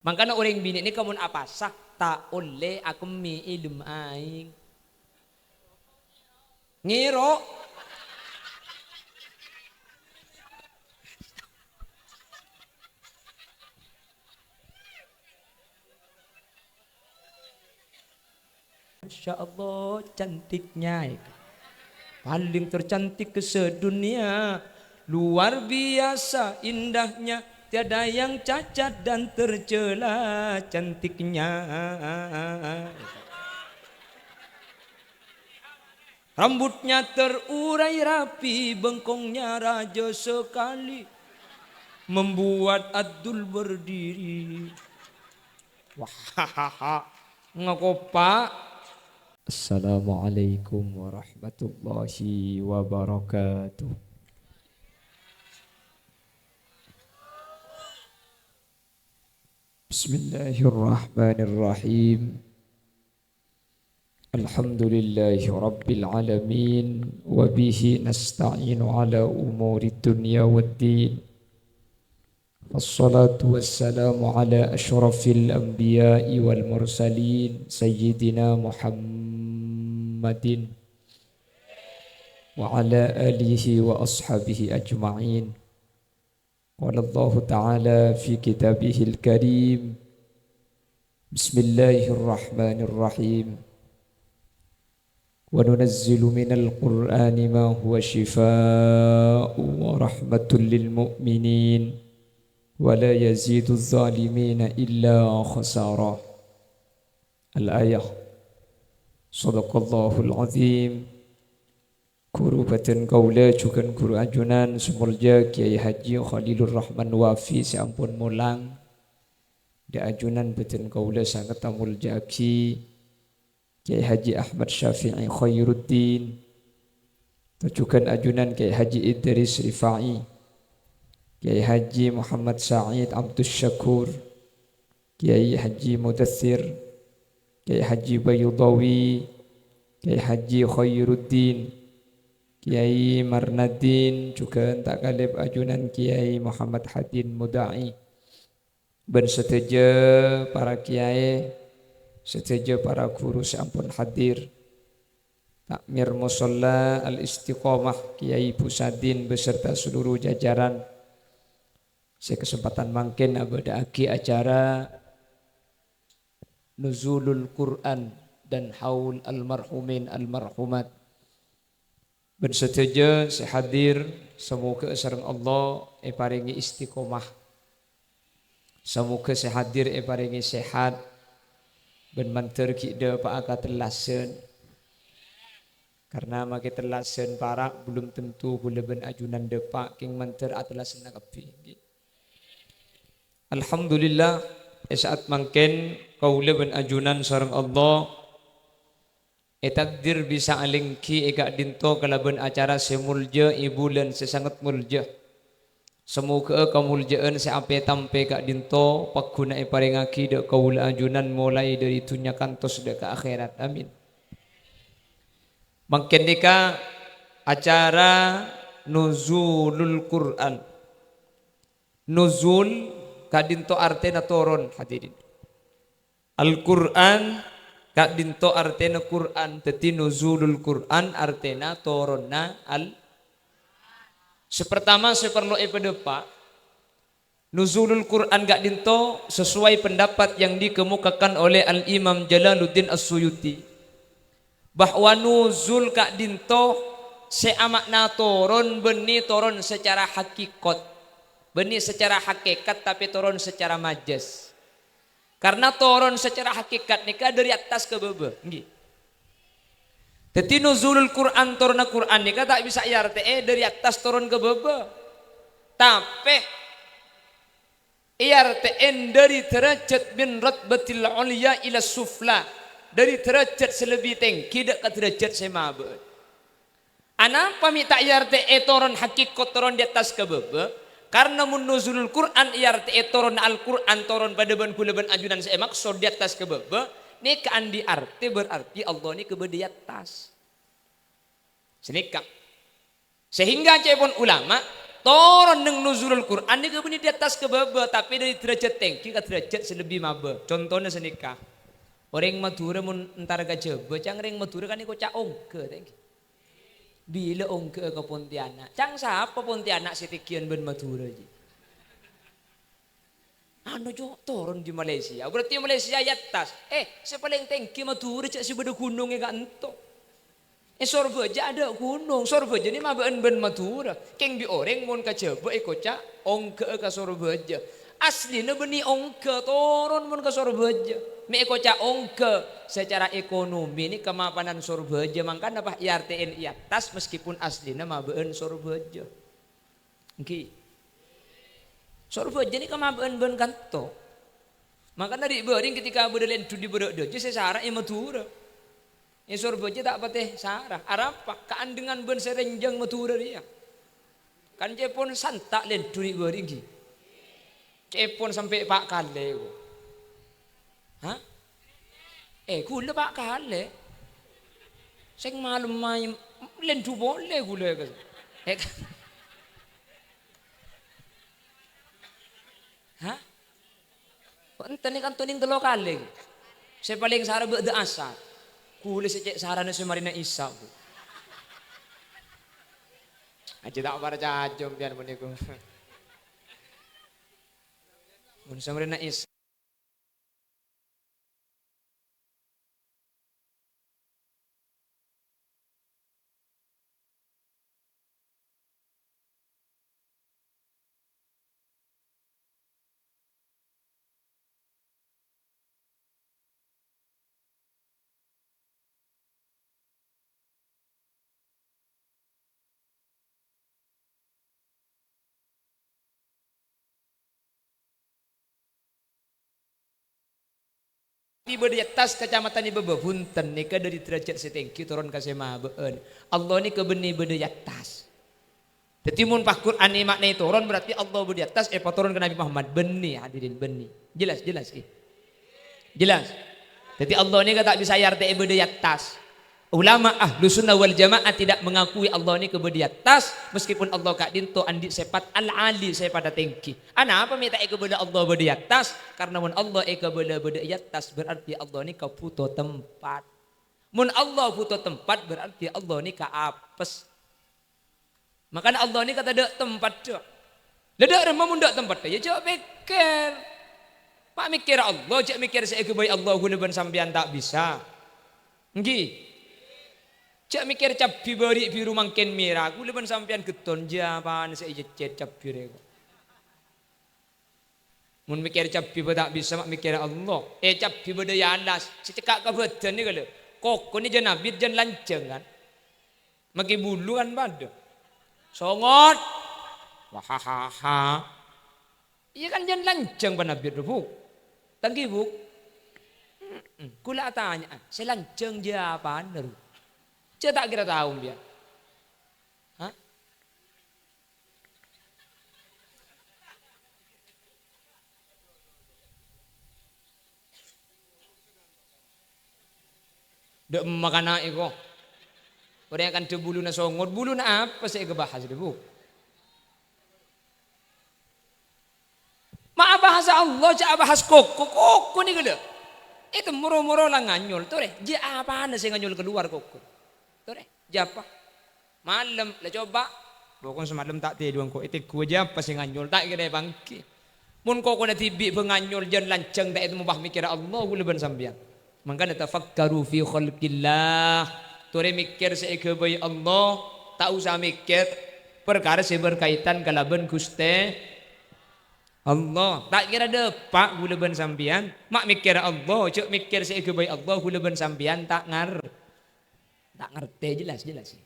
Makanya orang bini ini kamu apa sak tak oleh aku mi ilum aing. Ngiro. Masya Allah cantiknya. Paling tercantik ke sedunia. Luar biasa indahnya. Tiada yang cacat dan tercela cantiknya. Rambutnya terurai rapi, bengkongnya raja sekali. Membuat Abdul berdiri. Wah, ngaku pak. Assalamualaikum warahmatullahi wabarakatuh. Bismillahirrahmanirrahim. Alhamdulillahi rabbil alamin. Wabihi nasta'inu ala umuri dunya waddin. Wassalatu wassalamu ala ashrafil anbiya'i wal mursalin. Sayyidina Muhammadin. Wa ala alihi wa ashabihi ajma'in. Qala Allah Ta'ala fi kitabihil karim. Bismillahirrahmanirrahim. Wa nunazzilu minal Qur'ani ma huwa shifaa'un wa rahmatun lil mu'minin wa la yazidu adh-dhalimina illa khasara. Al-ayah. Sadaqallahul azim. Guru batin kaula juga guru ajunan Sumulja Kiai Haji Khalilur Rahman Wafi seampun mulang. Di ajunan batin kaula sangat tamul jaki Kiai Haji Ahmad Syafi'i Khairuddin. Tujukan ajunan Kiai Haji Idris Rifa'i, Kiai Haji Muhammad Sa'id Abdus Syakur, Kiai Haji Mudathir, Kiai Haji Bayudawi, Kiai Haji Khairuddin, Kiai Marnadin, juga tak kalib ajunan Kiai Muhammad Hadin Muda'i. Berseteja para kiai, seteja para guru seampun hadir. Takmir Musalla Al-Istiqomah Kiai Pusadin beserta seluruh jajaran. Sekesempatan mangkin abadaki acara Nuzulul Quran dan Haul Almarhumin Almarhumat. Bersetuju sehadir semoga sareng Allah paringi istiqomah. Semoga sehadir paringi sehat ben manter kita pak aka telasen. Karena makin telasen parak belum tentu boleh ben ajunan depak king manter atelasen nakapi. Alhamdulillah saat mangken kaula ben ajunan sareng Allah takdir bisa alingki eka dinto kalaban acara semulja ibulan sesangat mulja. Semoga kamuljaan seape tampe kak dinto pagguna paringaki dek kaula ajunan mulai dari dunia kantos dek ke akhirat. Amin. Mangken deka acara nuzulul Quran. Nuzul kak dinto artena toron hadirin. Al-Quran kak dinto artena Quran, teti nuzulul Quran artena toronna al. Sepertama saya perlu epedepa nuzulul Quran kak dinto sesuai pendapat yang dikemukakan oleh Al Imam Jalaluddin As-Suyuti bahwa nuzul kak dinto seamakna toron beni toron secara hakikat, beni secara hakikat tapi toron secara majas. Karena toron secara hakikat nikah dari atas ke bawah. Jadi nuzulul Quran turun Quran nikah tak bisa arti dari atas turun ke bawah. Tapi IRTN dari derajat bin ratbatil ulia ila sufla, dari derajat selebih tinggi ke derajat semabut. Anapa minta IRTN turun hakikat turun di atas ke bawah? Karena menuzulul Quran IRTE turun Al-Quran turun pada ban kulaban ajunan saya maksud di atas ke bawah. Ini kan di arti berarti Allah ini ke di atas. Senikah. Sehingga cepon ulama Toron neng nuzulul Quran ni kebuni di atas ke bawah tapi dari derajat tinggi ke derajat selebih maba. Contohnya senikah. Orang Madura mun entar gajah, bocang orang Madura kan iko cak ongke tinggi. Bila ongke ke Pontianak, cang siapa Pontianak sitikian ben Madura je. Anu jo turun di Malaysia, berarti Malaysia ya atas. Sepaling tinggi Madura cak si beda gunungnya gak entok. Sorbeja ada gunung, Sorbeja ni mah ben Madura. Keng bi orang mun ka Jaba iko cak ongke ka Sorbeja. Aslinya beni ongke turun mun ka Sorbeja. Me iko cak ongke secara ekonomi ini kemapanan Sorbeja mangkan apa IRTN atas meskipun aslinya mah ben Sorbeja. Nggih. Sorbeja ni kemapanan ben kanto. Maka dari bering ketika bedelen tu di bedok je sesara Madura. Sorbeja tak pateh sarah. Arapa kaan dengan ben serenjang Madura dia. Kan cepon santak len tu di bering. Cepon sampai Pak Kale. Hah? Gula Pak Kale. Sing malum main len tu boleh gula ke. Hah? Enten kan tuning telo kali. Saya paling sarah beda asal. Kule secek sarana semarina Isa. Aja tak para jom biar meniku. Mun semarina Isa. Di atas kecamatan di Bebehunten nika dari derajat setinggi turun ke semabeun. Allah ni ke benih beda atas. Jadi mun pas Quran ni maknai turun berarti Allah beda atas turun ke Nabi Muhammad benih hadirin benih. Jelas ki. Jelas. Jadi Allah ni tak bisa yarte beda atas. Ulama ahlu sunnah wal jamaah tidak mengakui Allah ni kebedi atas meskipun Allah kak dinto andi sepat al-ali sepada tinggi. Ana apa minta kebeda Allah bedi atas karena mun Allah kebeda bedi atas berarti Allah ni ka puto tempat. Mun Allah puto tempat berarti Allah ni ka apes. Makanya Allah ni kata dek tempat tu. Ledak remah mun dek tempat ya jawab pikir. Pak mikir Allah jak mikir saya kebaik Allah guleban sampean tak bisa. Nggih. Cak mikir capi beri biru mangken merah, aku leban sampean keton japan saya cet capi rego. Mun mikir capi tak bisa mak mikir Allah. Capi berdaya alas, secekak kebetulan ni kalau. Kok ni jan nabit jan lanceng kan. Maki bulu kan pada. Songot. Wahahaha. Iya kan jan lanceng pan nabit bu. Tangki bu. Kula tanya, selanceng japan ru. Saya tak kira tahu dia. Hah? Dek makan naik kok. Orang akan tu bulu na songot, bulu na apa saya kebahas dulu. Mak bahasa Allah, cak bahas koko ni gede. Itu moro-moro lah nganyol, tuh deh. Dia apa anda saya nganyol keluar koko. Japa malam lah coba bokon semalam tak tidur kok itu gua japa sih nganyol tak kira bangki mun kok na tibi penganyol jan lanceng tak itu mubah mikir Allah guleban sampean mangkana tafakkaru fi khalqillah tore mikir sekebai Allah tak usah mikir perkara sing berkaitan kalaban Gusti Allah tak kira depak guleban sampean mak mikir Allah cuk mikir sekebai Allah guleban sampean tak tak ngerti jelas sih.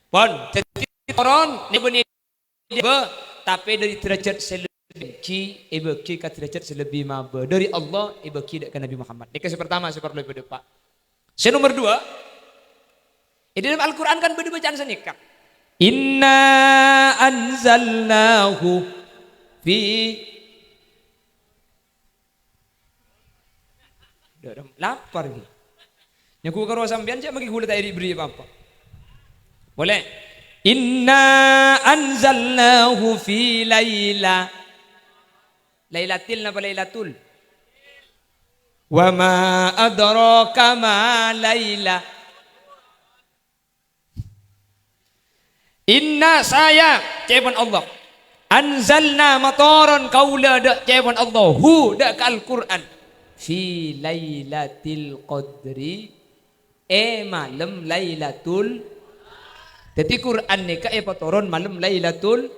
Pon, jadi orang ni benih tapi dari derajat selebih ibeki ke derajat selebih maba dari Allah ibeki ke Nabi Muhammad. Ini yang pertama saya perlu lebih depan. Yang nomor dua, di dalam Al-Quran kan beda bacaan senikah. Inna anzalnahu fi lapar gitu. Yang ku karo sampean cak bagi gula tak beri apa-apa. Boleh. Inna anzalnahu fi Lailatil napa Lailatul? Wa ma adraka ma Laila. Inna saya cebon Allah. Anzalna matoron kaula dak cebon Allah. Hu dak Al-Qur'an. Fi Lailatil Qadri. Malam Lailatul. Jadi Quran ni ka patoron malam Lailatul.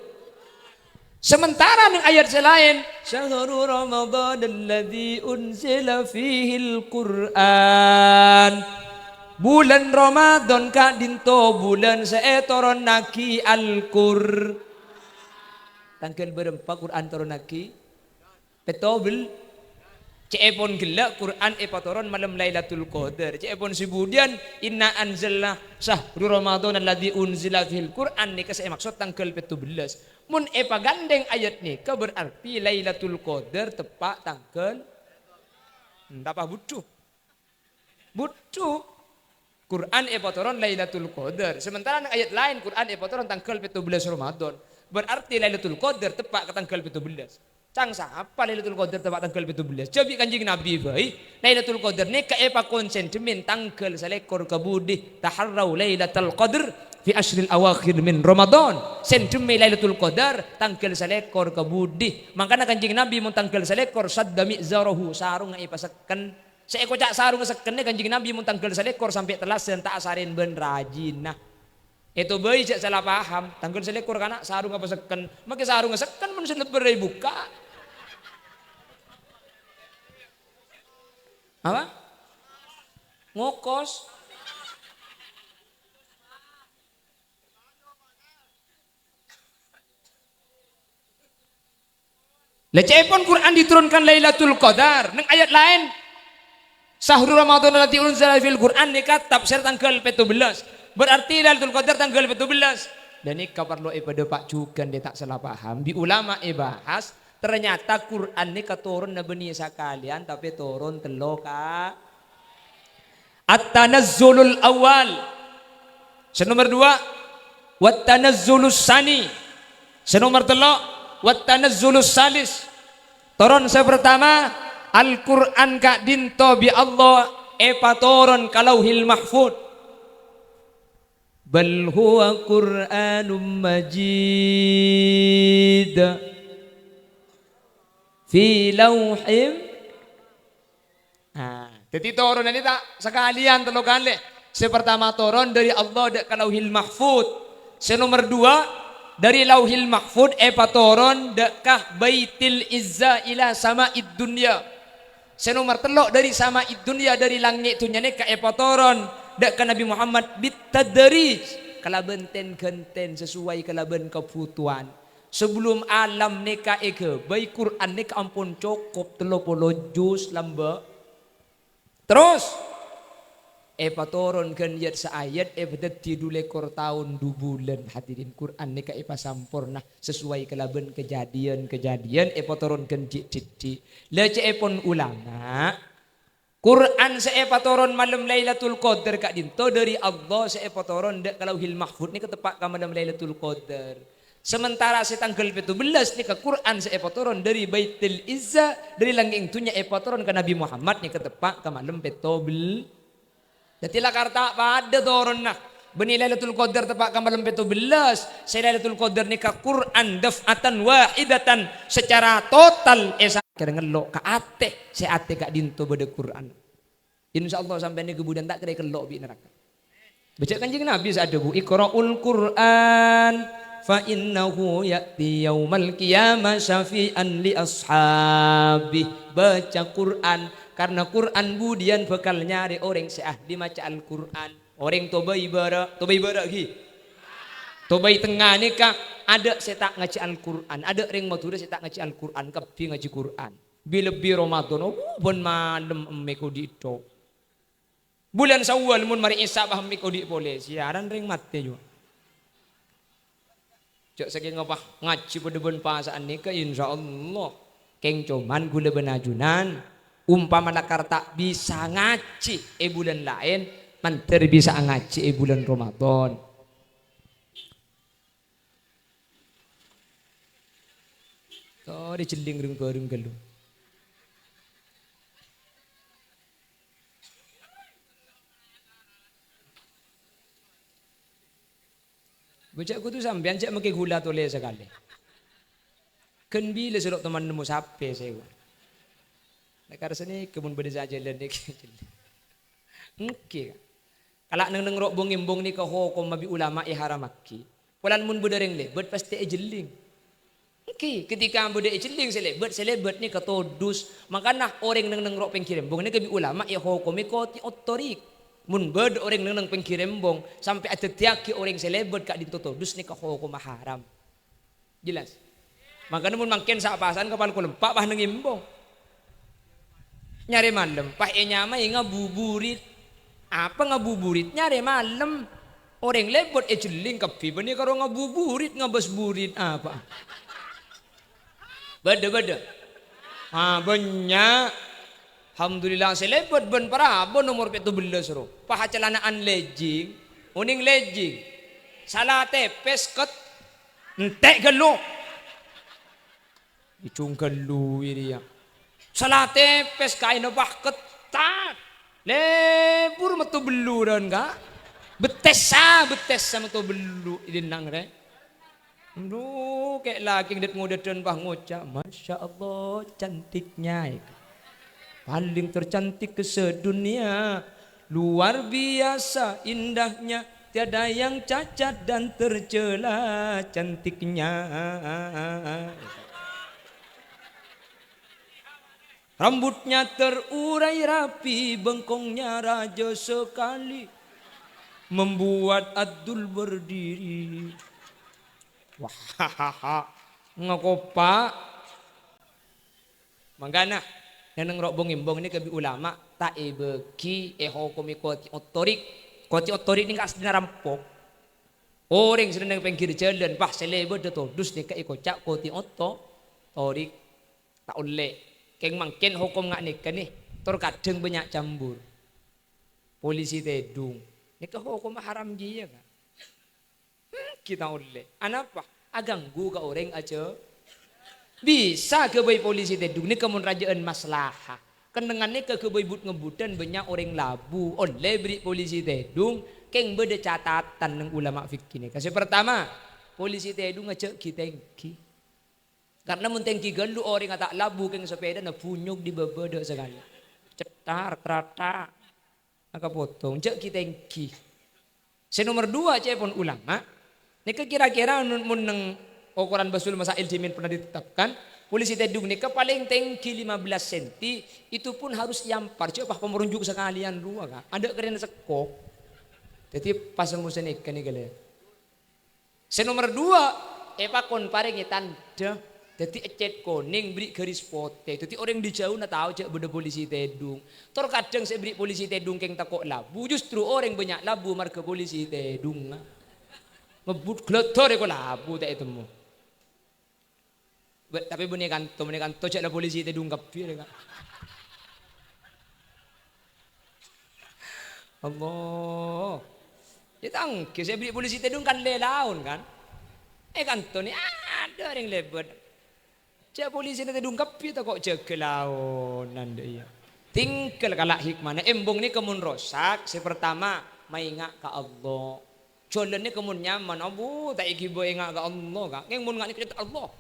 Sementara ning ayat selain syahrul ramadhan alladzi unzila fihi al-Qur'an. Bulan Ramadan ka dinto bulan saetoron naki Al-Qur. Tanggal berempat Quran toron naki. Petobel Cepon gelak Quran patoron malam Lailatul Qadar. Cepon sibudian inna anzalna syahrul ramadhan alladzi unzila fihil Qur'an ni kasi maksud tanggal 17. Mun pagandeng ayat ni ka berarti Lailatul Qadar tepat tanggal apa butuh. Butuh Quran patoron Lailatul Qadar. Sementara nang ayat lain Quran patoron tanggal 17 Ramadan. Berarti Lailatul Qadar tepat ke tanggal 17. Cang apa Lailatul Qadar tepat tanggal 17. Cobi kanjing Nabi bae. Lailatul Qadar ni kaepa konsentimen tanggal salekor kabudi taharrau Lailatul Qadar fi ashril awakhir min Ramadan. Sentimen Lailatul Qadar tanggal salekor kabudi. Makana kanjing Nabi mun tanggal salekor sadda mizarahu sarung pasaken. Seeko cak sarung sekene kanjing Nabi mun tanggal salekor sampai telas dan tak asarin ben rajin. Nah, itu bayi cak salah paham. Tanggal selekor kana sarung apa seken. Make sarung seken mun seleber buka. Apa? Ngokos. Lecepon Quran diturunkan Lailatul Qadar. Nang ayat lain Syahrul Ramadan allati unzila fil Qur'an nikah tafsir tanggal 17. Berarti Lailatul Qadar tanggal 17. Dan ini perlu pada Pak Cukan dia tak salah paham. Di ulama bahas ternyata Quran ini keturun na benih sekalian tapi turun telo ka. At-tanazzulul awal. Senomor 2 wat-tanazzulus sani. Senomor 3 wat-tanazzulus salis. Turun pertama Al-Quran ka dinto bi Allah patoron kalauhil mahfud. Bal huwa Qur'anum majid fi lauhim. Jadi turun ini tak sekalian telo kali. Sepertama turun dari Allah dak kalauhil mahfud. Senomor 2 dari lauhil mahfud patoron dekkah baitil izza ila sama'id dunya. Senomor 3 dari sama'id dunya dari langit dunya ne ka patoron dak ka Nabi Muhammad bitadrij kalaben ten-genten sesuai kalaben kebutuhan. Sebelum alam neka eke baik Quran neka ampun cukup 30 juz lamba. Terus patoron kan yat sa ayat bedet tidulekor tahun 2 bulan hadirin Quran neka sampurna sesuai kalaben kejadian patoron kan jiti. Lece pon ulama Quran patoron malam Lailatul Qadar kak dinto dari Allah patoron dak kalauhil mahfud ni ketepak ka malam Lailatul Qadar. Sementara tanggal 17 ni ke Quran patoron dari Baitul Izza dari langit tunya patoron ke Nabi Muhammad ni ketepak ka malam petobel. Datilah karta pada toron nak beni Lailatul Qadar tepak ka malam 17. Lailatul Qadar ni ka Quran daf'atan wahidatan secara total kira ngelok ka ate ate kak dinto bade Quran. Insyaallah sampai ni kemudian tak kira kelok bi neraka. Baca kanjeng Nabi saat bu iqraul Quran fa innahu ya'ti yaumal qiyamah syafi'an li ashabi. Baca Quran karena Quran budian bakal nyari orang seahli maca Al-Quran. Orang toba ibarat lagi. Toba tengah ni kak ada setak ngaji Al-Quran, ada orang matura setak ngaji Al-Quran, kepi ngaji Quran. Bila Ramadan bon malam meko di itu. Bulan Syawal mun mari Isa bah meko di boleh siaran ring mate juga. Cok saking ngapa ngaji pada bon pasaan ni ke insyaallah keng cuman gula benajunan umpama nakar tak bisa ngaji bulan lain manter bisa ngaji bulan Ramadan. Oh, di celing rung galu. Bocahku tuh sampean cek make gula tole sekali. Ken bila selok teman nemu sape saya. Nek rasane kebun beda saja nek. Engke. Kalak neng rok bongimbong ni kaho ko mabi ulama haramaki. Pulan mun budereng lebet pasti ejeling. Engke ketika bude ejeling selebet ni katodus. Makana orang neng rok pengkirembong ni kabi ulama ho ko mikoti otorik. Mun bed orang neng pengkirembong sampai atetiaki orang selebet kak ditotodus ni kaho ko maharam. Jelas. Makanya mun mangken sa pasan kapal ko lempak bah neng imbong. Nyari malam pah nyama ngabuburit. Apa ngabuburit nyari malam. Orang lebot jeling kapi bani karo ngabuburit ngabasburit apa. Beda. Banyak. Alhamdulillah selebot ben parabon nomor 17 ro. Paha celanaan lejing, uning lejing. Salah tepes ket entek gelo. Icung gelo iri ya. Salah tepes kain bah ketat. Lebur metu beluran ka. Betes sama tu belu idinang re. Aduh, kayak laki ndet ngodetan bah ngoca. Masya Allah cantiknya. Paling tercantik ke sedunia. Luar biasa indahnya. Tiada yang cacat dan tercela cantiknya. Rambutnya terurai rapi. Bengkongnya raja sekali. Membuat Abdul berdiri. Wah, ngakopa. Mangana, neneng rok bongimbong ini kebi ulama tak beki komi koti otorik. Koti otorik ini kas dina rampok. Orang sedang pinggir jalan, bah selebet dus ni kai kocak koti otorik tak oleh. Keng mangken hukum ngak nikah nih, terkadang banyak campur. Polisi tedung. Nikah hukum haram dia kan. Kita oleh. Anapa? Aganggu ke orang aja. Bisa ke bayi polisi tedung ni kemun rajaan maslaha. Kendengan ni ke bayi but ngebutan banyak orang labu. Oleh beri polisi tedung. Keng beda catatan ng ulama fikih ni. Kasih pertama, polisi tedung ngecek kita engki. Karena mentengki galu orang tak labu keng sepeda na punyuk di bebeda sekali. Cetar kerata. Maka potong cek kita engki. Nomor 2 cek pun ulama. Nika kira-kira mun neng ukuran basul masail jimin pernah ditetapkan. Polisi tedung nika paling tengki 15 cm. Itu pun harus yampar. Coba pemerunjuk sekalian dua kan. Ada keren sekok. Jadi pas musim nika nih kalian. Nomor 2. Kon paring tanda. Jadi ecet koning beri garis pote. Jadi orang di jauh nak tahu cek beda polisi tedung. Terkadang saya beri polisi tedung keng takok labu. Justru orang banyak labu marga polisi tedung. Ngebut geletor ko labu tak itu mu. Tapi bunyi kanto cek la polisi tedung kapir kan. Allah. Ditangki saya beri polisi tedung kan lelaun kan. Kanto ni ada orang lebet. Cak polisi nanti dungkap kita kok cek laun nanda iya. Tinggal kalak hikmahnya embong ni kemun rosak. Pertama maingat ke Allah. Jolan ni kemun nyaman. Abu tak iki boy ingat ke Allah kan. Yang mun ngat ni kita Allah.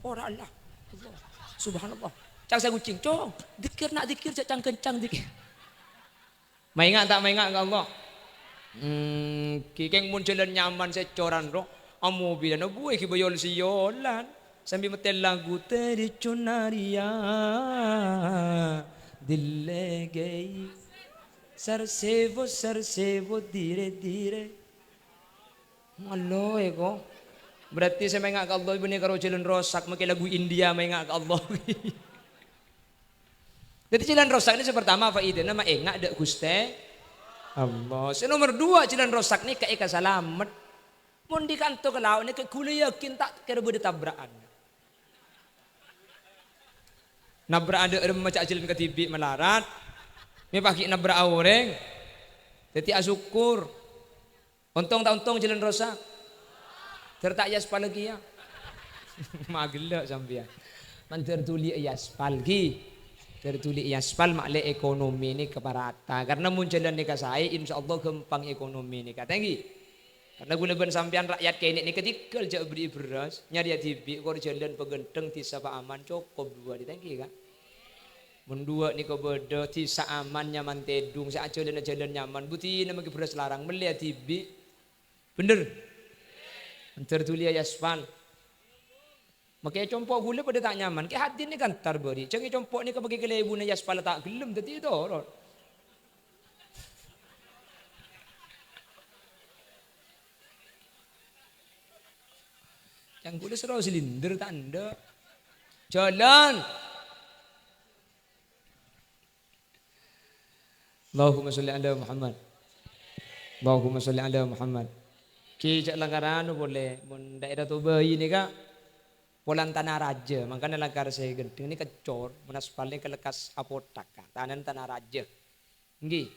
Ora Allah. Allah. Subhanallah. Cang saya kucing cong. Dikir nak dikir cak cang kencang dikir. Maingat tak maingat ke Allah. Kikeng mun jolan nyaman saya coran roh. Amu bilang abu iki boyol siyolan. Sambil metel lagu teri cunaria dille gay sarsevo dire malo ego berarti saya main ngak Allah ibu ni karo jalan rosak makai lagu India main ngak Allah. Jadi jalan rosak ini pertama faedah nama engak dek guste Allah. Nomor 2 jalan rosak ni kayak selamat. Mun di kantor ke laut ni ke kuliah yakin tak kira beda tabrakan. Nabrak ada orang macam jalan ke tibi melarat. Ni pakai nabrak orang. Jadi asyukur. Untung tak untung jalan rosak. Tertak ya sepalagi ya. Magelak sampai. Man tertuli aspal gi. Tertuli aspal makle ekonomi ni keparata. Karena muncalan ni kasai insyaallah gampang ekonomi ni kata gi. Karena guna ben sampean rakyat kene ni ketika jak beri beras nyari TV kor jalan pegenteng tisa pa aman cukup dua ditengki kan. Mun dua ni ko beda tisa aman nyaman tedung sa jalan jalan nyaman buti nama ke beras larang melihat TV. Bener. Tertuli aspal. Makai compok gula pada tak nyaman. Ke hati ni kan tarberi. Cengi compok ni ke bagi kelebu na aspal tak gelem tadi tu. Yang gula serau silinder tanda. Jalan. Allahumma salli ala Muhammad. Allahumma salli ala Muhammad. Kijak langgaran boleh. Mun daerah Toba ini kak. Polan tanah raja. Makanya langgar saya gendeng. Ini kecor. Mun aspal ni kelekas apotak. Tanan tanah raja. Nggih.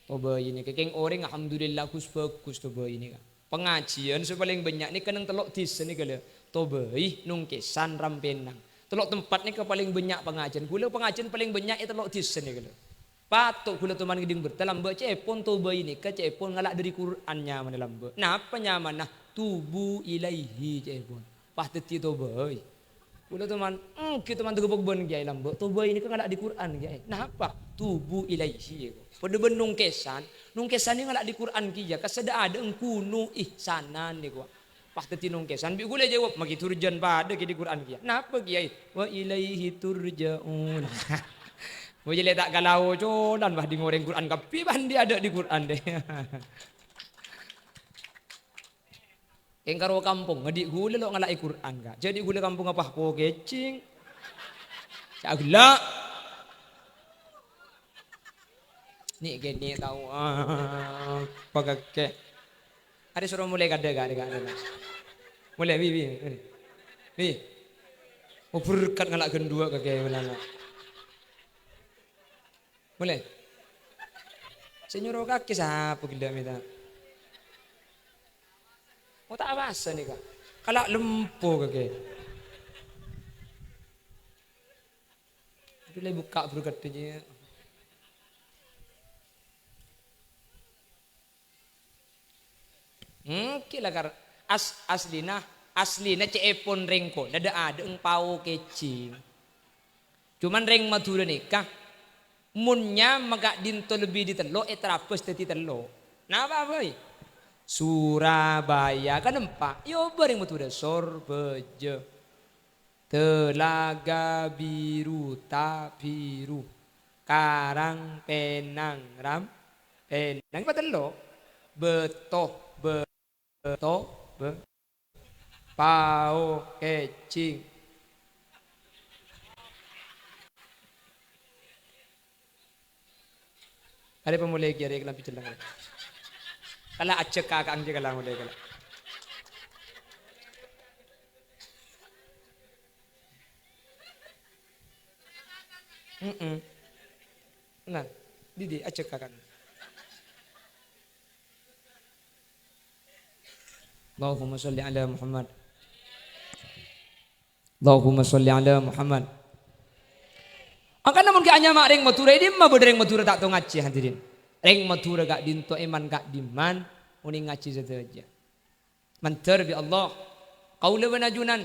Toba ini. Kekeng orang alhamdulillah kus bagus Toba ini kak. Pengajian sepaling banyak ni kenang telok tis ni kala. Tobai nungkesan rampenang. Telok tempat ni ke paling banyak pengajian. Gula pengajian paling banyak itu telok tis ni kala. Patok gula teman geding bertelambe cepon Tobai ni ke cepon ngalak dari Qurannya mana lambe. Napa nyaman nah tubu ilaihi cepon. Pahteti Tobai. Gula teman kita teman teguk ben kiai lambe. Tobai ni ke ngalak di Quran kiai. Napa tubu ilaihi. Pada benung kesan ni ngalak di Quran kia kasada ada engkunu ihsanan ni gua. Pas teti nung kesan bi gula jawab magi turjan pada ke di Quran kia. Napa kiai? Wa ilaihi turjaun. Mau jadi tak galau codan bah di ngoreng Quran kapi bandi ada di Quran deh. Engkaro kampung ngadik gula lo ngalak Quran ka. Jadi gula kampung apa ko kecing. Sagla ni gini tahu pagake ada suruh mulai kada mulai bi mau berkat ngalak gendua kake melana mulai senyuruh kaki siapa gila minta mau tak abasa nih kak kalak lempo kake boleh buka berkat aja. Kila kar aslina cepon rengko dada ada engpau kecing. Cuman reng Madura nikah munnya magak dinto lebih ditelo terapes teti telo. Napa boy? Surabaya kan empat. Yo bareng Madura Sorbejo. Telaga biru tabiru. Karang penang ram penang patelo. Betoh pau kecing ada pemulai kira kelam picelang kala acek kakang je kala mulai kala nah didi acek kakang. Allahumma salli ala Muhammad. Allahumma salli ala Muhammad. Angka namun ke anya mak reng Madura ini mah bereng Madura tak tahu ngaji hadirin. Reng Madura gak dinto iman gak diman uning ngaji saja. Mantar bi Allah. Qaula wa najunan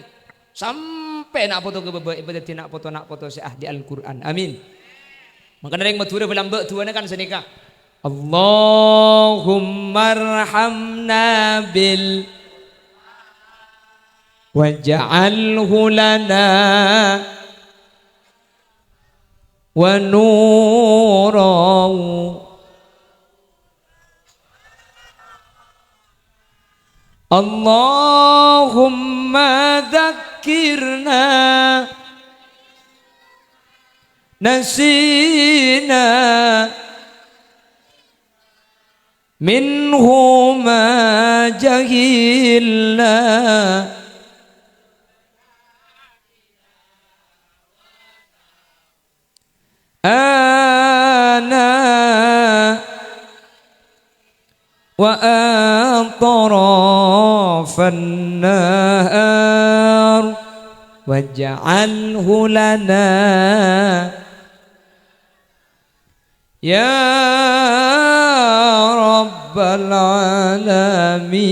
sampai nak foto ke bebe ibadati nak foto si ahli Al-Qur'an. Amin. Maka reng Madura belambe tuana kan senika. Allahumma arhamna bil waj'alhu lana wa nuran Allahumma dzakkirna nasina minhu ma jahilna ana wa atrafan nahar waj'alhu lana ya rabbal alamin.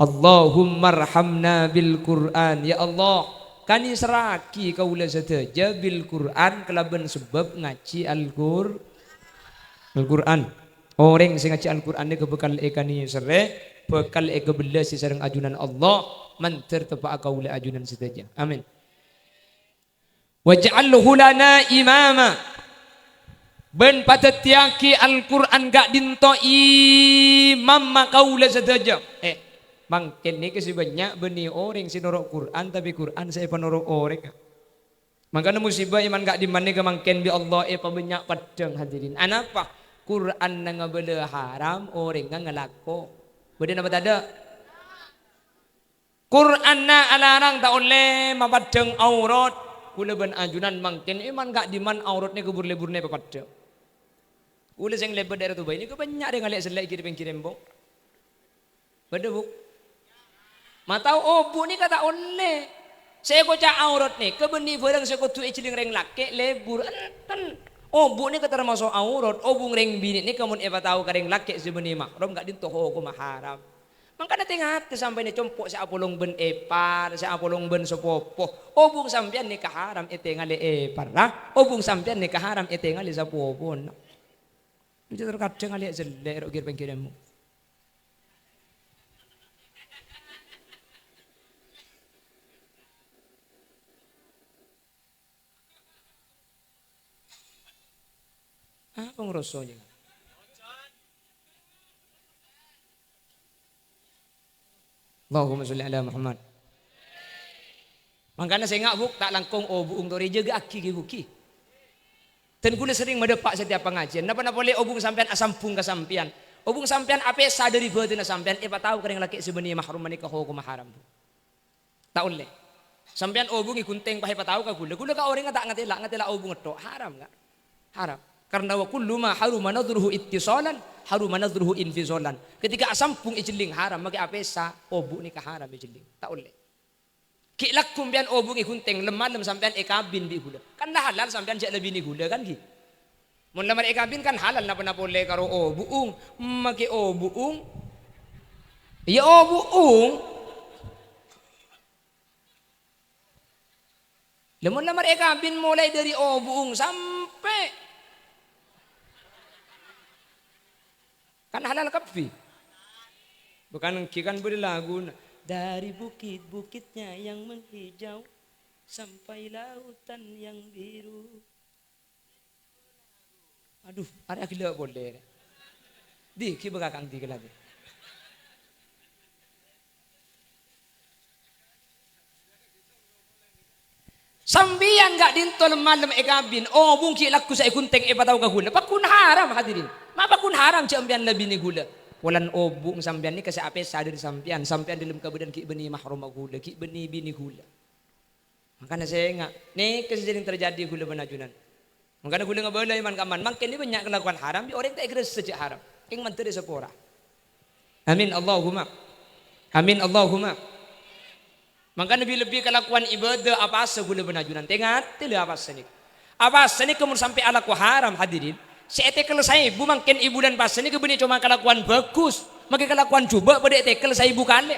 Allahumma arhamna bil Qur'an. Ya Allah, kani seraki kaula sedaya bil Qur'an kelaban sebab ngaji Al-Qur'an. Orang sing ngaji Al-Qur'an ni kebekal ekani sere, bekal kebelas sareng ajunan Allah, manter tepak kaula ajunan sedaya. Amin. Waj'alhu lana imama. Ben patetiaki Al-Qur'an gak dinto imam makaula sedaya. Mangken ni kasi banyak beni orang sinorok Quran tapi Quran saya penorok orang. Makanya musibah iman gak dimana ke mangken bi Allah pabanyak padang hadirin. Anapa? Quran na ngabala haram orang nga ngalako. Beda na ada? Quran na alarang tak oleh mapadang aurat. Kula ban ajunan mangken iman gak diman aurat ni kubur-leburne papadang. Kula sing lebar daerah tu ini kebanyak dia ngalek selai kirim bong. Beda buk. Matau obu ni kata oleh. Saya ko cak aurat ni kebeni barang saya ko tu iciling reng laki lebur enten. Obu ni kata termasuk aurat. Obu reng bini ni kamun eva tahu kareng laki sebeni mahram gak dintoho ko maharam. Mangkana tingat sampai ni compok sa apolong ben epar, sa apolong ben sepopo. Obung sampean ni kaharam ngale epar lah. Obung sampean ni kaharam ngale sa popo. Itu terkadang ngali jelek rok pengkiremu. Apa ngerosonya? Allahumma sholli ala Muhammad. Makanya saya ngak buk tak langkong obung tori jaga aki buki. Dan kula sering mendepak setiap pengajian. Napa boleh obung sampean asampung ke sampean. Obung sampean apa sadari batin sampean tahu kering laki sebenarnya mahrum menikah hukum haram. Tak oleh. Sampean obung ikunteng pahe tahu ka kula. Kula ka orang tak ngatela obung tok haram enggak? Haram. Karena wa kullu ma haruma nadruhu ittisalan haruma nadruhu infisalan. Ketika asampung ijeling haram maka apesa obuk nikah haram ijeling. Tak oleh. Ki lakum pian obung ikunteng lemah sampean kabin bi gula. Kan dah halal sampean jak lebih ni gula kan ki. Mun lemar kabin kan halal napa boleh karo obuung make obuung. Ya obuung. Lemar kabin mulai dari obuung sampai kan halal kafi. Bukan kikan berlagu dari bukit-bukitnya yang menghijau sampai lautan yang biru. Aduh, ada gila boleh. Di ki bekakang di lagi. Sambian gak dintol malam ekabin. Oh bungki laku saya kunteng tahu ka gula. Pakun haram hadirin. Mapakun haram sampean lebih ni gula. Walan obung sampean ni kasi ape sadar sampean dalam kebedan ki beni mahrum gula, ki beni bini gula. Makanya saya enggak ni kejadian terjadi gula benajunan. Makanya gula ngabala iman kaman. Makin ni banyak kelakuan haram di orang tak keres sejak haram. King menteri sepora. Amin Allahumma. Amin Allahumma. Makanya lebih kelakuan ibadah apa asa gula benajunan. Tengok tila apa asa ni. Apa asa ni kemun sampai ala ku haram hadirin. Si etekel saya ibu makin ibu dan pas ini kebeni cuma kelakuan bagus, makin kelakuan coba pada etekel saya ibu kali.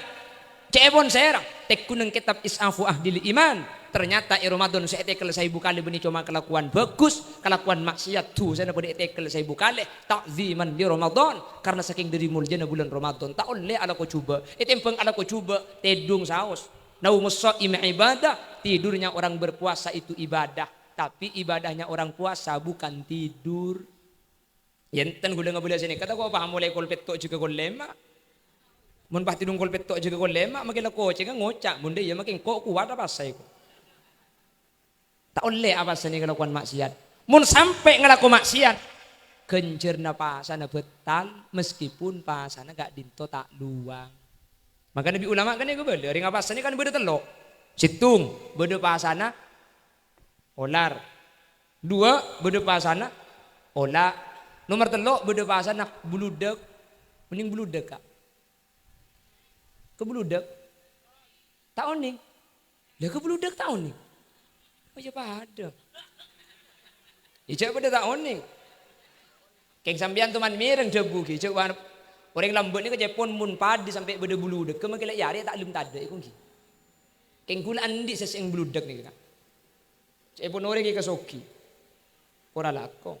Cebon saya tekuneng kitab isafu ahdil iman. Ternyata Ramadan si etekel saya ibu kali beni cuma kelakuan bagus, kelakuan maksiat tu saya pada etekel saya ibu kali. Takziman di Ramadan karena saking dari muljana bulan Ramadan. Tak oleh ala ko coba. Etempeng ala ko coba tedung saus. Naumus shaim ibadah, tidurnya orang berpuasa itu ibadah, tapi ibadahnya orang puasa bukan tidur. Yenten gula ngabula sini kata ko paham mulai kolpet tok juga kolema. Mun pah tidung kolpet tok juga kolema makin ko cega ngocak bunda ya makin ko kuat apa saya ko. Tak oleh apa seni kelakuan maksiat. Mun sampai ngelaku maksiat kencerna pasana betal meskipun pasana gak dinto tak luang. Maka Nabi ulama kan ya bela ring apa seni kan beda telok. Situng beda pasana olar. Dua beda pasana ola. Nomor telok beda bahasa nak buludak, mending buludak kak. Ke buludak, Tak oning. Lah ke bludak tak oning. Oh ya pada. Ijak pada tak oning. Keng sampean tuman mireng debu ki. Ijak orang lambut ni ke Jepun mun padi sampai beda bludak. Kemang kila yari tak lum tada ikon ki. Keng kula andi seseng bludak ni kak. Jepun orang ki kasoki. Ora lako.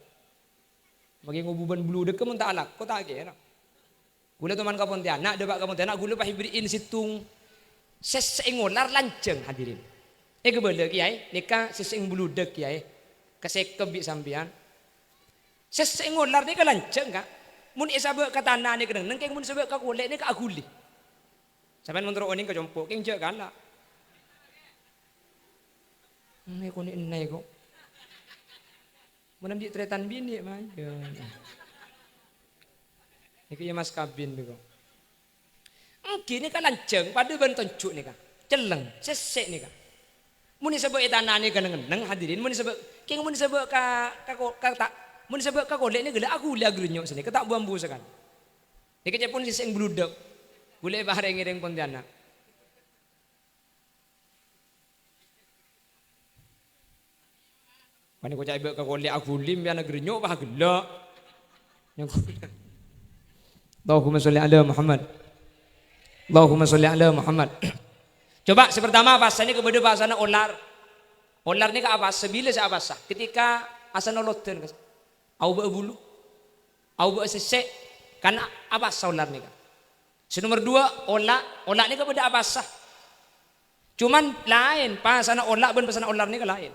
Bagi ngububan bludak ke mun tak lako tak kira. Gula teman ka Pontianak, debak ka Pontianak, gula pa hibriin situng seseng olar lanceng hadirin. Kebala kiai, nika seseng bludak kiai. Kasekeb bi sampean. Seseng olar ni ka lanceng ka. Mun isabe ka tanah ni keneng, keng mun sabe ka kulek ni ka aguli. Sampean mun oning ka jompo, keng je kala. Ni ko ni enai ko. Mun amdi tretan bini mah. Iki mas kabin niku. Gini kan lanceng pada benton cuk nika. Celeng, sesek nika. Mun disebut tanah ni keneng hadirin, mun disebut king mun disebut ka tak mun disebut ka golek ni gele aku lia grunyok sini, ketak bambu sekan. Nika cepun seseng bludak. Golek bareng ireng Pontianak. Pani ko cai ka golek aku lim ya grunyok bah gelak. Yang Allahumma sholli ala Muhammad. Allahumma sholli ala Muhammad. Coba sepertama bahasa ini kepada bahasa olar. Olar ini ke apa? Sebila saya bahasa. Ketika asana loten, au bulu, au sesek, kan apa olar ini? Nomor dua olar ini kepada apa sah? Cuman lain bahasa olar ben bahasa olar ini ke lain.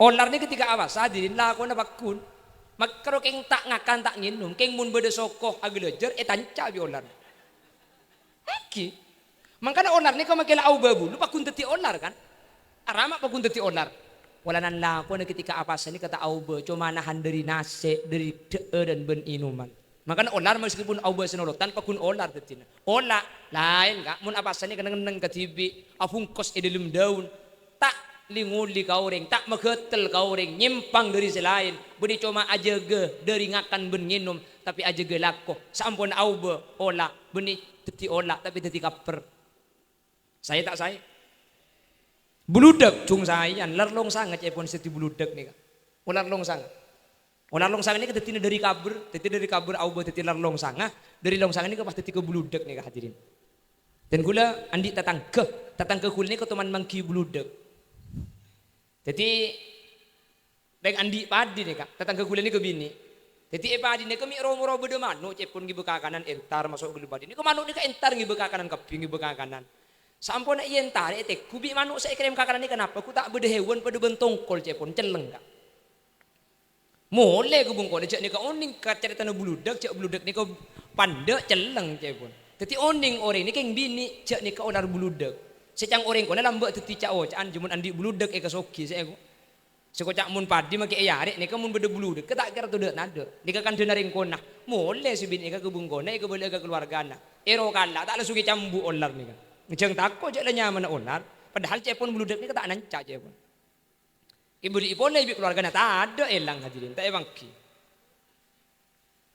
Olar ini ketika apa? Hadirin lah aku nak bakun. Mak kalau keng tak ngakan tak nginum, keng mun beda sokoh agelejer, tanca bi olar. Oke. Makanya olar ni kau makela au babu, lupa kun teti olar kan? Arama pa kun teti olar. Walanan lah aku ketika apa sini kata au be, cuma nahan dari nase, dari dee dan ben inuman. Makanya olar meskipun au be senolot tanpa kun olar tetina. Olar lain kak, mun apa sini keneng ketibi, afungkos edelum daun, tak linguli kau ring, tak megetel kau ring, nyimpang dari selain, beri cuma aja ge dari ngakan ben nginum, tapi aja ge lakoh, sampun au be, olah, beni teti olah, tapi teti kaper. Saya tak saya. Buludak cung sayan, larlong sangat cepon seti buludak nih kak. Larlong sangat. Larlong sangat ini keteti dari kabur au be teti larlong sangat, dari long sangat ini ke pas teti ke buludak nih kak hadirin. Dan gula andi tatang ke kul ini ke teman mangki buludak. Jadi baik andi padi nih kak, datang ke kuliah ini ke bini. Jadi padi nih kami romo beda manu, cepun gibuka kanan entar masuk ke padi. Ini ke manu nih ke entar gibuka kanan keping gibuka kanan. Sampun iya entar itu kubi manu saya kirim ke kanan ini kenapa? Ku tak beda hewan pada bentong kol cepun celeng kak. Mulai ke bungkol cek nih ke oning kacari tanah buludak cek buludak nih ke pandek celeng cepun. Jadi oning orang ini keng bini cek nih ke onar buludak. Secang orang kau dalam buat teti cak caan jumun andi buludak soki saya aku. Sekocak mun padi make yari nika mun beda buludak ketak kira tu dak nada. Nika kan denaring kona. Mole si bini ika kebung kona ika boleh ke keluargana. Ero kala tak langsung cambu olar nika. Ngejeng tako je lah nyaman olar. Padahal cepon buludak nika tak nanca cepon. Ibu di ipon ibu keluargana tak ada elang hadirin tak emang ki.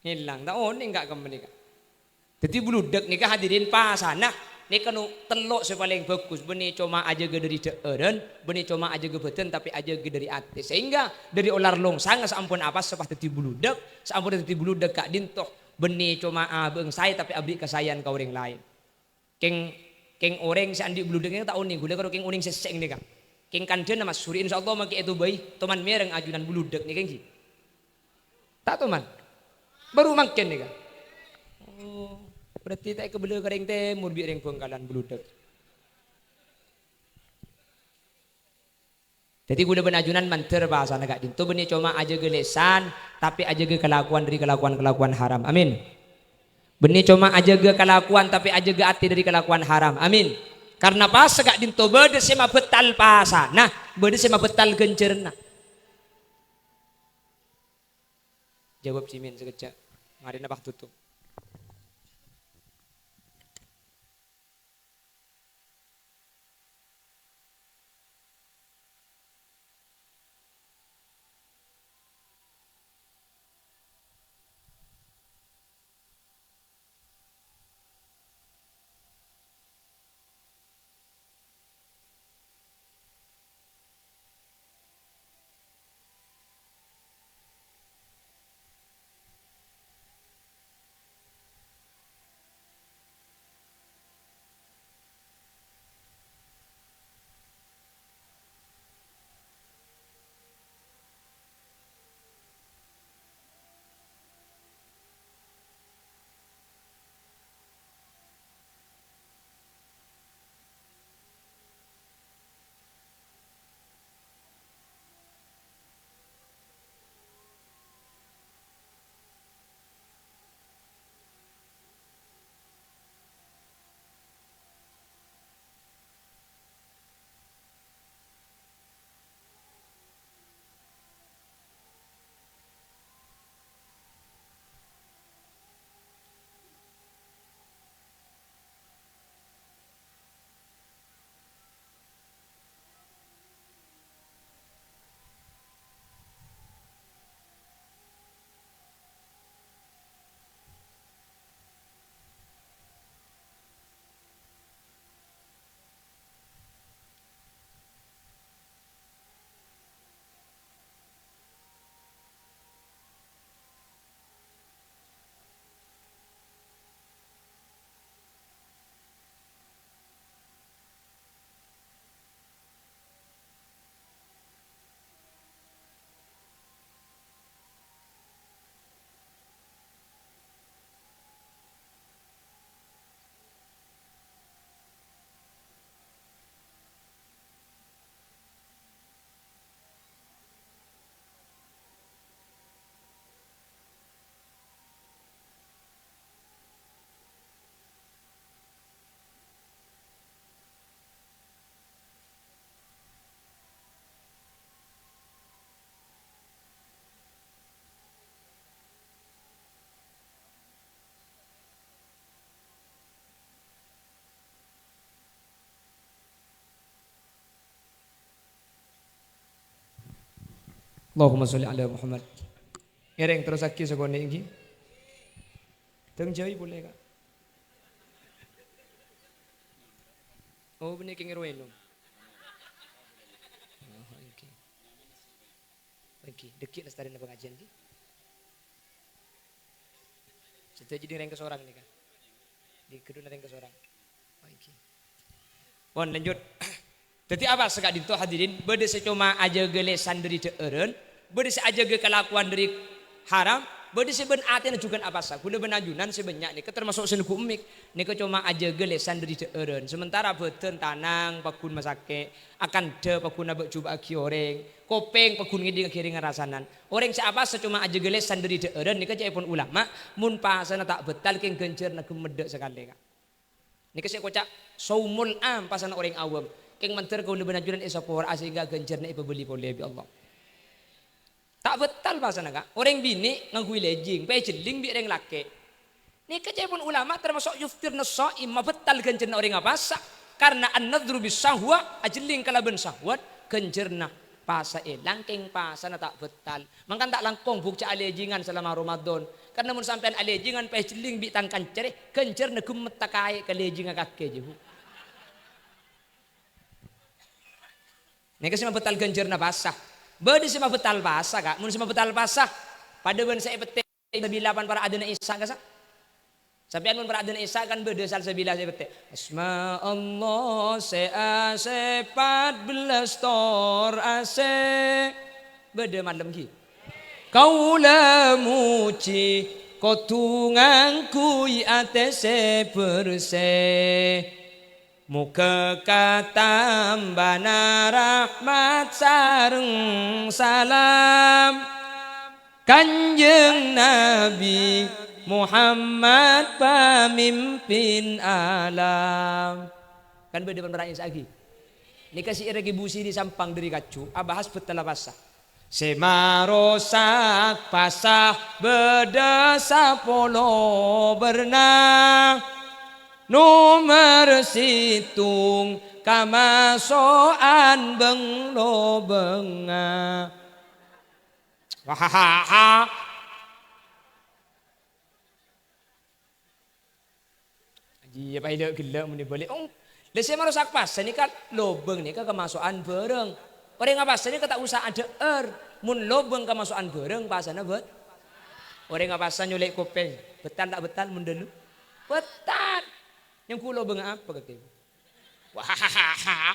Hilang tak oning enggak kembali nika. Jadi buludak nika hadirin pasana. Ini kan telok sepaling bagus, benih cuma aja ge dari deeren, benih cuma aja ge beten tapi aja ge dari ati. Sehingga dari olar longsang sampun apa sepas teti buludak, sampun teti buludak kak dintoh, benih cuma abeng saya tapi abdi kesayan kau orang lain. Keng orang si andi buludaknya tak uning, gula kalau keng uning seseng nih kak. Keng kanjen nama suri insyaallah maki itu bayi, teman mereng ajunan buludak nih keng. Tak teman, baru makin nih kak. Oh. Berarti tak kebeli kering temur biar yang pengkalan buludak. Jadi gue udah benajunan manter bahasa negak dinto benih cuma aja gelesan tapi aja ge kelakuan dari kelakuan haram. Amin. Benih cuma aja ge kelakuan tapi aja ge ati dari kelakuan haram. Amin. Karena pas segak dinto bede sema betal pasa. Nah, bede sema betal gencerna. Jawab simin sekejap. Mari nabah tutup. Allahumma sholli ala Muhammad. Ngereng terus aki segone iki. Teng jawi boleh kak? Oh benih keng irwelo. Oke, dekik lestari na pengajian ki. Sudah jadi reng ke seorang nih kan. Di kedua reng ke seorang. Oke. Bon lanjut. Jadi apa sekak dinto hadirin? Bede secuma aja gelesan dari teeren, bede se aja ge kelakuan dari haram, bede se ben aten juga apa sa. Kula benajunan sebanyak nih termasuk senuku umik. Nika cuma aja gelesan dari teeren. Sementara beten tanang pakun masake akan de pakun abek coba aki oreng. Kopeng pakun ngidi ngakiri ngarasanan. Orang siapa secuma aja gelesan dari teeren nika pun ulama mun pasana tak betal keng gencer na gemedek sekali kak. Nika saya kocak saumul am pasana orang awam. Keng manter kau lebih najuran esapor sehingga gencer na ipabeli boleh bi Allah. Tak betal pasana kak. Orang bini ngangkui lejing, pe celing bi orang laki. Nika pun ulama termasuk yuftir nasaim betal gencer na orang apa sak. Karena an-nadru bisahwa ajeling kalaban sahwat gencerna pasa langkeng pasana tak betal. Mangkan tak langkong bukca alejingan selama Ramadan. Karena mun sampean alejingan pe celing bi tangkan cere gencer na gumet takai kalejingan kake jehu. Nika sima betal gencer na basah. Bede sima betal basah kak. Mun sima betal basah pada ben saya pete bilapan para adena isa kasa. Sampean mun para adena isa kan bede sal sabila saya pete. Asma Allah se 14 tor ase. Bede malam ki. Kaula muci kotunganku ate se perse. Muka katambana rahmat sareng salam Kanjeng Nabi Muhammad pamimpin alam. Kan beda berani lagi. Ini kasih iragi busi di sampang dari kacu. Abahas betala basah. Semarosak pasah bedasa polo bernah. Nomor situng kamasoan beng lo benga. Wahahaha. Aji apa hidup gila muni boleh. Oh, lese marosak pas ini kan lobeng ni kan kemasukan bareng. Orang apa sini kata usah ada mun lobeng kemasukan bareng pasana bet. Orang apa sah nyolek kopeng. Betal tak betal mun dulu. Betal. Yang kulo beng apa kata ibu? Wahahaha.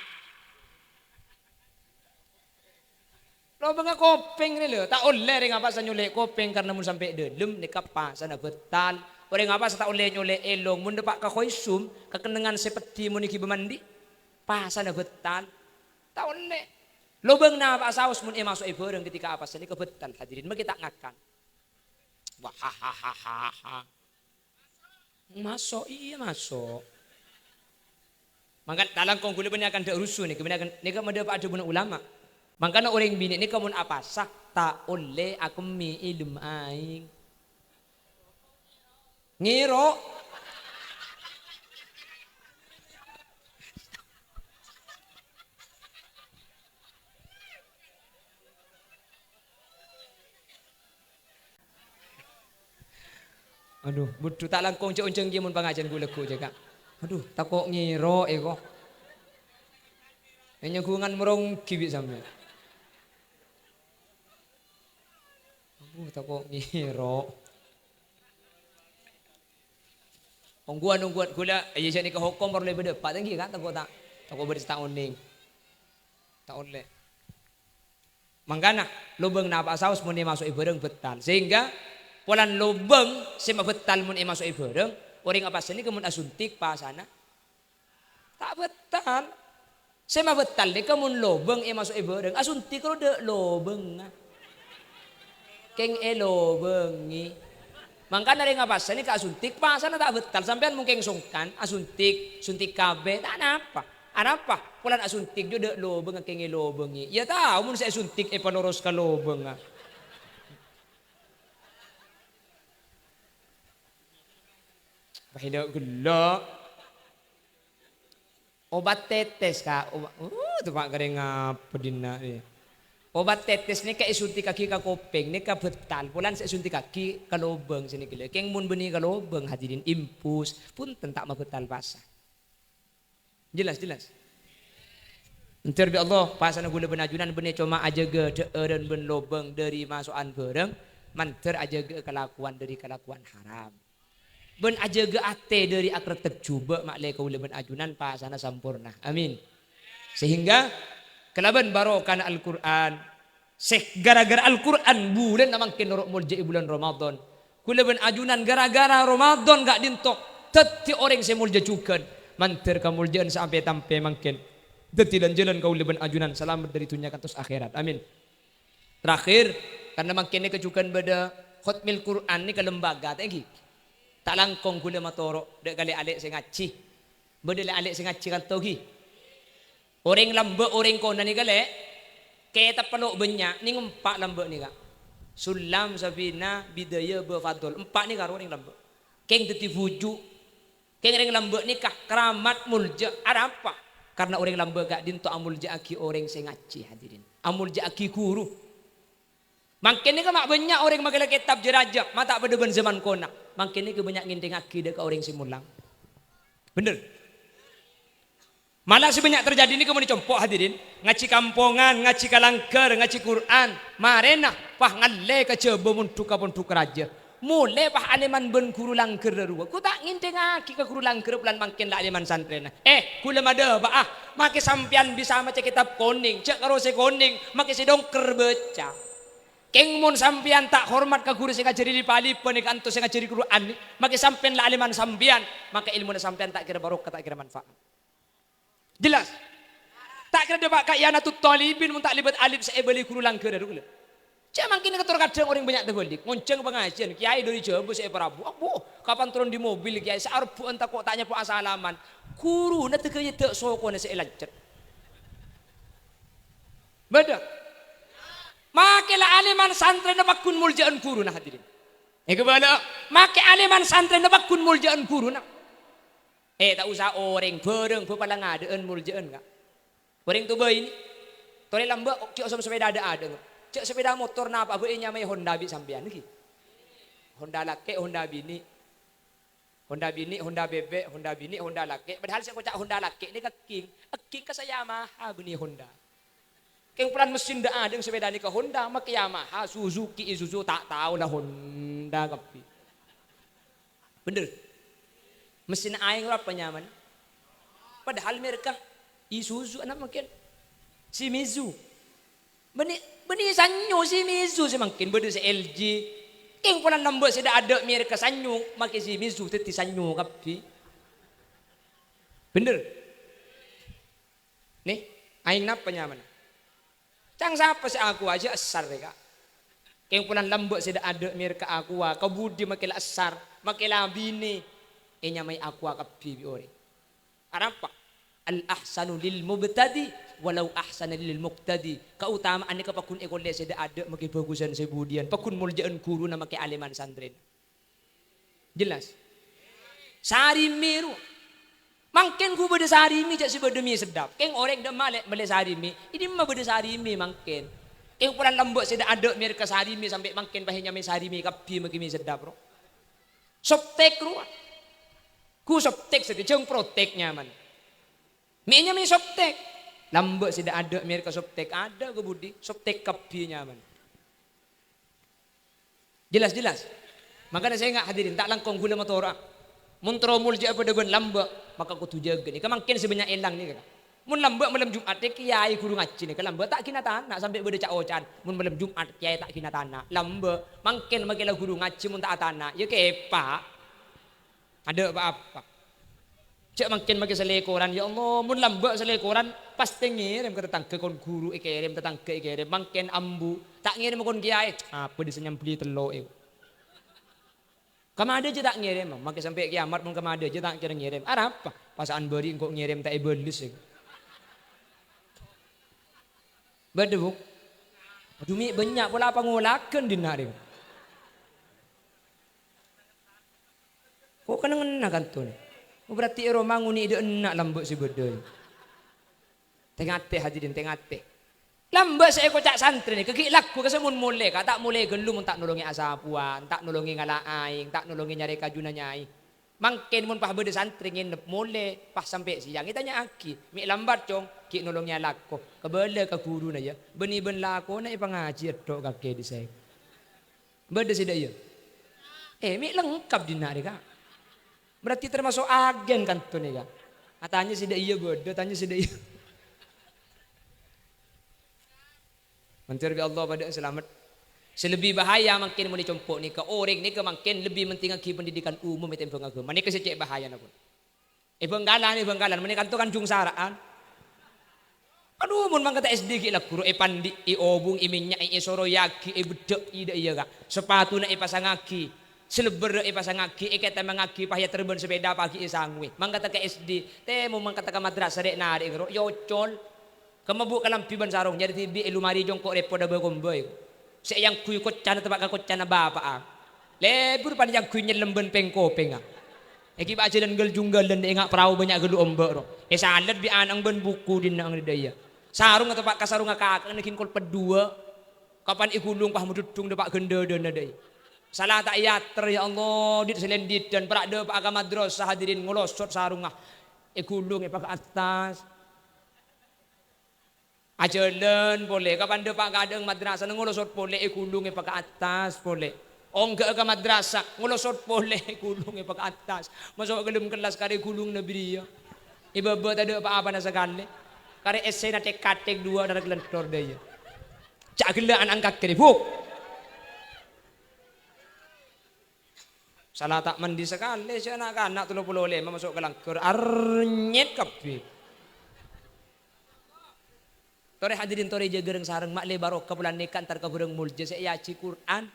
Lo beng kopeng ni lo. Tak oleh ring apa saya nyolek kopeng karena mun sampai delem ni kapa sana betal. Orang apa saya tak oleh nyolek elong mun depak ka khoisum kekenangan seperti mun iki bemandi. Pa sana betal. Tak oleh. Lo beng na apa saus mun masuk bareng ketika apa sani kebetal hadirin mah kita ngakan. Wahahaha. Masuk iya masuk. Maka dalam kongkuli ini akan diurusu nih kemudian nika mendapat ada guna ulama. Makanya orang bini ini kamu apa sah tak oleh aku mi ilmu aing. Ngiro. Aduh, butuh tak langkong cek-cek dia mun pengajian gue leku jaga. Aduh, takok ngiro eko. Hanya gungan merong kibik sampe. Aduh, takok ngiro. Ongguan gula, aja jadi ke hukum perlu lebih depan lagi kan takok tak. Takok bersetahun ning. Tak oleh. Mangkana lubeng napa saus mun masuk ibareng betal. Sehingga polan lubeng sema betal mun masuk ibareng. Orang apa sini kemun asuntik pasana tak betal. Saya mah betal deh kemun lobeng masuk bareng asuntik kalau de lobeng keng lobengi. Mangkan dari ngapa sini ke asuntik pasana tak betal sampean mungkin sungkan asuntik suntik kabe tak apa. Apa? Pulan asuntik juga de lobeng keng lobengi. Ya tahu mun saya suntik panoros ka lobeng. Bahida gula. Obat tetes kak. Tuh pak garing apa dina ni. Obat tetes ni ka isunti kaki ka kopeng ni ka betal. Pulan sa isunti kaki ka lobeng sini gila. Keng mun beni ka lobeng hadirin impus pun tentak mabetal pasah. Jelas. Entar bi Allah pasana gula benajunan beni cuma aja ge deeureun ben lobeng dari masukan bereng manter aja ge kelakuan dari kelakuan haram. Ben aja ge ate dari akar tejuba maklai kaula ben ajunan pasana sampurna. Amin. Sehingga kelaban barokah Al-Quran. Gara-gara Al-Quran bulan namang kinorok mulja'i bulan Ramadan. Kulaban ajunan gara-gara Ramadan gak dintok. Teti orang saya muljajukan. Manter ka muljaan sampai tampe mangkin. Teti dan jalan kulaban ajunan. Selamat dari dunia kantos akhirat. Amin. Terakhir. Karena mangkin ni kejukan pada khutmil Quran ni ke lembaga. Tak langkong kula matorok. Dek kali alik saya ngaci. Beda alik saya ngaci kan togi. Orang lambe orang kona ni kale kita peluk banyak ni empat lambe ni kak sulam sabina bidaya befadol empat ni karo orang lambe keng teti fuju keng orang lambe ni kah keramat mulja ada apa karena orang lambe gak dinto amulja aki orang saya ngaji hadirin amulja aki guru makin ni mak banyak orang magalah kitab jerajak mata pada ben zaman kona makin ni kebanyak nginteng aki dek orang simulang bener. Malah sebanyak terjadi ini kemudian compok hadirin ngaci kampongan, ngaci kalangker, ngaci Quran marena pah ngalle ke coba pun tukar aja mulai pah aleman ben guru langker darua ku tak nginteng aki ke guru langker pelan makin lah aleman santrena kula mada bah make sampian bisa maca kitab koning cek karo se koning make se dongker baca keng mun sampian tak hormat ke guru sing ngajari lipali penik anto sing ngajari Quran make sampian lah aleman sampian maka ilmu sampian tak kira barokah tak kira manfaat. Jelas. Tak kira dapat kak Yanatut Talibin mun tak libat alif saya beli guru langker dulu. Cak mungkin ketor kadang orang banyak terbalik. Ngonceng pengajian kiai dari Jawa saya Prabu. Abu kapan turun di mobil kiai searbu entah kok tanya po asalaman. Guru na tegaya tak soko na saya lancar. Beda. Makilah aliman santri na bakun muljaan guru na hadirin. Kebala. Maki aliman santri na bakun muljaan guru na. Tak usah orang bereng berpalang adaan muljaan kak. Orang tu bayi ni. Toleh lamba cik osom sepeda ada. Cik sepeda motor napa gue nyamai Honda bi sampean lagi. Honda laki, Honda bini. Honda bini, Honda bebek, Honda bini, Honda laki. Padahal saya kocak Honda laki ni ke King. King ke saya Yamaha bini Honda. King pelan mesin dah ada sepeda ni ke Honda mak Yamaha, Suzuki, Isuzu tak tahu lah Honda kapi. Bener. Mesin aing apa nyaman. Padahal mereka Isuzu anak mungkin Shimizu. Beni sanyo Shimizu semakin beda se LG. King pula nambah sudah ada mereka sanyo make Shimizu teti sanyo kapi. Bener. Nih, aing napa nyaman. Cang siapa si aku aja asar mereka. King pula lambak sudah ada mereka aku kabudi make asar, make labini. Nyamai aku kapi ori. Apa? Al ahsanu lil mubtadi walau ahsana lil muqtadi. Keutamaan ni kapakun ekole seda ada make bagusan sebudian. Pakun muljaan guru na make aliman santren. Jelas. Sarimi ru. Mangken ku beda sarimi jak si beda mi sedap. Keng orang dah malek mele sarimi. Ini mah beda sarimi mangken. Keng pulan lembut seda ada mereka sarimi sampai mangken bahe nyamai sarimi kapi make mi sedap ro. Soptek ru. Ku soptek sedih jeng protek nyaman. Minya mi soptek. Lambak sudah ada mereka soptek ada ke budi soptek kapi nyaman. Jelas. Makanya saya enggak hadirin tak langkong gula motora. Muntro mulja pada gon lambak maka ku tujaga ni. Kamangkin sebanyak elang ni kan. Mun lambak malam Jumat kiai guru ngaji ni. Lambak tak kina tanah sampai beda cak ocan. Mun malam Jumat kiai tak kina tanah. Lambak mangkin makilah guru ngaji mun tak tanah. Ya kepa. Ada apa-apa. Cak makin makin selekoran. Ya Allah, mun lambak selekoran pasti ngirim ke tetangga kon guru ikirim tetangga ikirim makin ambu. Tak ngirim kon kiai. Apa disenyam beli telur itu. Kamu ada je tak ngirim. Makin sampai kiamat mun kamu ada je tak kira ngirim. Ada apa? Pasaan beri kok ngirim tak ibelis. Beduk. Aduh mi banyak pula apa ngulakan di narim. Kok kena ngena kan tu ni? Berarti romang uni ide enak lambuk si bedai. Tengah teh hadirin tengah teh. Lambat saya kocak santri ni, kekik laku kasi mun mulai ka, tak mulai gelu mun tak nolongi asapuan, tak nolongi ngalaing, tak nolongi nyari kajuna nyai. Mangkin mun pah bede santri nginep mulai pas sampai siang kita nyaki, mi lambat cong, ki nolongi laku, kebele ke guru na ya, beni ben laku na ipangaji tok kake di saya. Bede sida ya. Mi lengkap di nari ka. Berarti termasuk agen kan tuh nih ka. Tanya sida iya bede, tanya sida iya. Mencari Allah pada selamat. Selebih bahaya makin mau dicompok ni ke orang ni ke makin lebih penting lagi pendidikan umum itu pengagama. Ni ke secek bahaya nak pun. Benggalan, mereka tu kan jung saraan. Aduh, mun mangkata SD ki lah guru pandi obung minyak soro yaki bedek ida iya kak. Sepatu na pasang aki. Seleber pasang aki kata mangaki pahya terben sepeda pagi sangwe. Mangkata ke SD, temu mangkata ke madrasah dek narik ro yocol. Kemabuk kalam piban sarong jadi tibi lumari jongkok repo da bekomboy. Saya yang kuy kocana tebak kocana bapak. Lebur pan yang kuy lemben pengkopeng. Eki ba jalan gel junggal dan engak perahu banyak gelu ombak ro. Salat bi anang ben buku din nang daya. Sarung atau pak kasarung kakak nekin kol pedua. Kapan ikulung pah mududung depak gende dan daya. Salah tak yater ya Allah dit selendit dan perak de pak agama madrasah hadirin ngolosot sarung ah. Ikulung pak atas. Ajalan boleh, kapan dia pak kadang madrasah ngolosot boleh, kulung pak ke atas boleh. Enggak ke madrasah ngolosot boleh, kulung pak ke atas. Masuk ke dalam kelas kare kulung nabi dia. Iba tak ada apa-apa nasa kali. Kare essay na tek dua dari kelentor dia. Cak gelaan angkat kiri buk. Salah tak mandi sekali, si anak-anak 35 masuk ke langkur arnyet kapi. Tore hadirin tore jagereng sareng mak le barokah bulan nekan tar kabureng mulja saya yaci Quran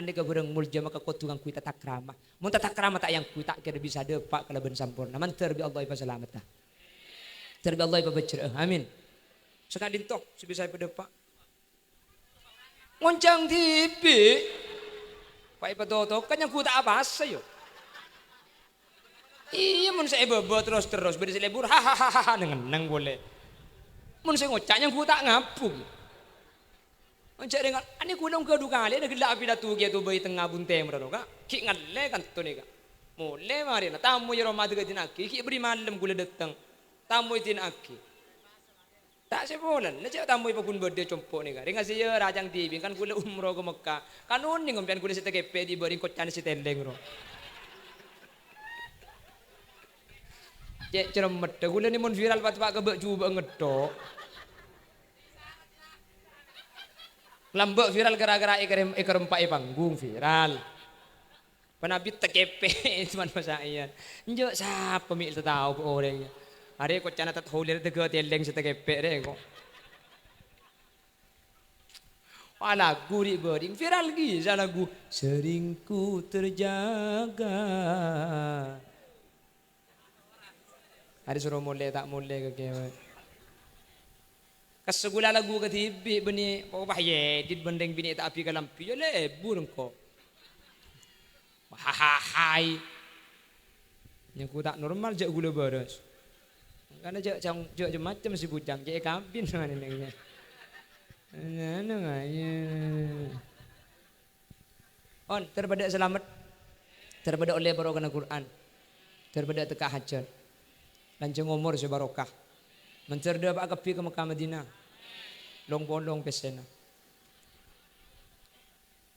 de kabureng mulja maka kotungan kuita takrama mun takrama tak yang kuita kira bisa depak kalaban sampurna man terbi Allah ipa selamat terbi Allah ipa becer amin sekadin tok sebisa ipa depak ngoncang tipi pak ipa toto kan yang kuita apa sayo iya mun saya bebo terus beri selebur hahaha neng boleh. Mun saya ngocaknya ku tak ngapung. Ngocak dengan ani kulong kedu kali ada gelap api datu gitu bayi tengah bunteng merano kak. Ki ngalle kan tu nih kak. Mulai mari na tamu ya Ramadan ke dinaki. Ki beri malam gula datang. Tamu itu dinaki. Tak sebulan. Nanti tamu ibu pun berde compok nih kak. Dengan saya rajang tibi kan gula umroh ke Mekah. Kanun nih ngompian gula sita kepe di beri kocan si tendeng ro. Cek ceremet. Gula ni mun viral pat-pat kebek cuba ngedok. Lambak viral gara-gara ikar empat panggung viral. Penabit tekepe cuman masaian. Njo siapa mil tahu orangnya. Hari kok cana tat holir tege teleng setekepe deh kok. Wah lagu di bering viral gisa lagu seringku terjaga. Hari suruh mulai tak mulai ke kewe. Kasegula lagu ke tibi beni pokok bahye dit bendeng bini tak api kalampi ya lebur engko. Hahai. Yang ku tak normal jak gula baras. Karena jak macam si bujang jak kabin dengan ini. On terpada selamat terpada oleh barokah Al-Quran terpada teka hajat lanjeng umur sebarokah mencerda pak kepi ke Mekah Madinah long bolong pesena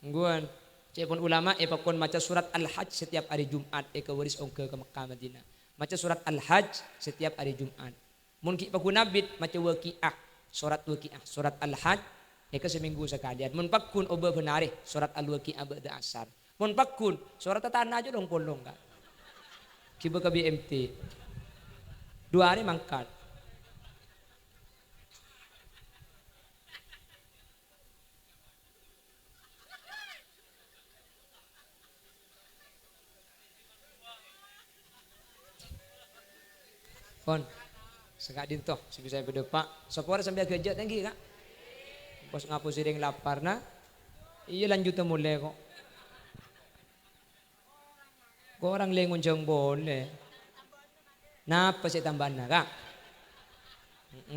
nguan cepon ulama epakon maca surat Al-Hajj setiap hari Jumat ke waris ongke ke Mekah Madinah maca surat Al-Hajj setiap hari Jumat mun ki pakun nabit maca waqiah surat Al-Hajj ke seminggu sekalian mun pakun oba benareh surat Al-Waqiah ba'da asar mun pakun surat tanah aja long bolong kak kiba ke BMT 2 hari mangkat kon sekadin toh sebisa berdepak sopor sambil kerja tinggi kak bos ngapus siring lapar nah iya lanjut mulai kok orang lengun jeng boleh napa sih tambahan kak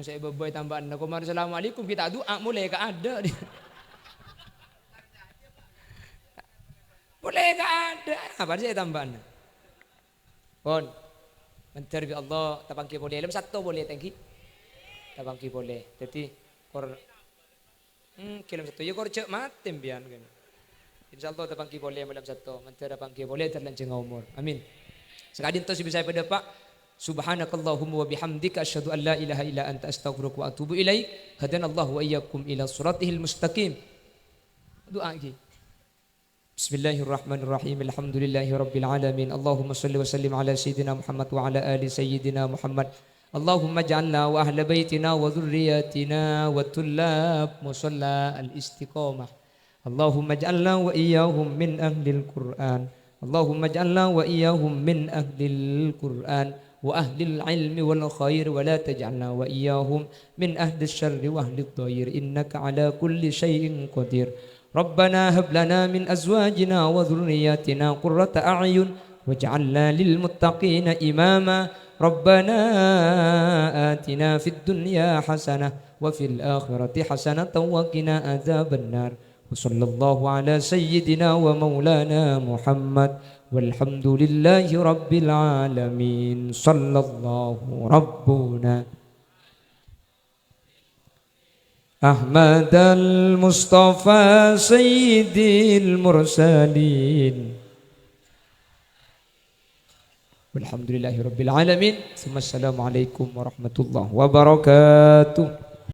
Saya bebai tambahan. Aku mari assalamualaikum kita doa mulai ke ada dia. Mulai ke ada. Apa saya tambahan? Pon. Mentar bi Allah tapangki boleh. Lem satu boleh tangki. Tapangki boleh. Jadi kor kilam satu ya kor cek matem bian kan. Insyaallah tapangki boleh malam satu. Mentar tapangki boleh terlanceng umur. Amin. Sekadin to si bisa pada Pak. Subhanakallahumma wa bihamdika asyhadu an la ilaha illa anta astaghfiruka wa atubu ilaik. Hadanallahu wa iyyakum ila siratihil mustaqim. Doa lagi. Bismillahirrahmanirrahim. Alhamdulillahirabbil alamin. Allahumma shalli wa sallim ala sayyidina Muhammad wa ala ali sayyidina Muhammad. Allahumma ij'alna wa ahla baitina wa dhurriyyatina wa tullab musalla al-istiqamah. Allahumma ij'alna wa iyyahum min ahlil Qur'an. Allahumma ij'alna wa iyyahum min ahlil Qur'an wa ahlil ilmi wal khair wa la taj'alna wa iyyahum min ahlil syarri wa ahlid dhair innaka ala kulli syai'in qadir. Rabbana hab lana min azwajina wa dhurriyyatina qurrata a'yun waj'alna lil muttaqina imama. Rabbana atina fid dunya hasanah wa fil akhirati hasanatan wa qina adzabannar. Wa sallallahu ala sayyidina wa maulana Muhammad. Walhamdulillahi rabbil alamin. Sallallahu rabbuna Ahmad al-Mustafa Sayyidil Mursalin. Walhamdulillahi rabbil alamin. Assalamualaikum warahmatullahi wabarakatuh.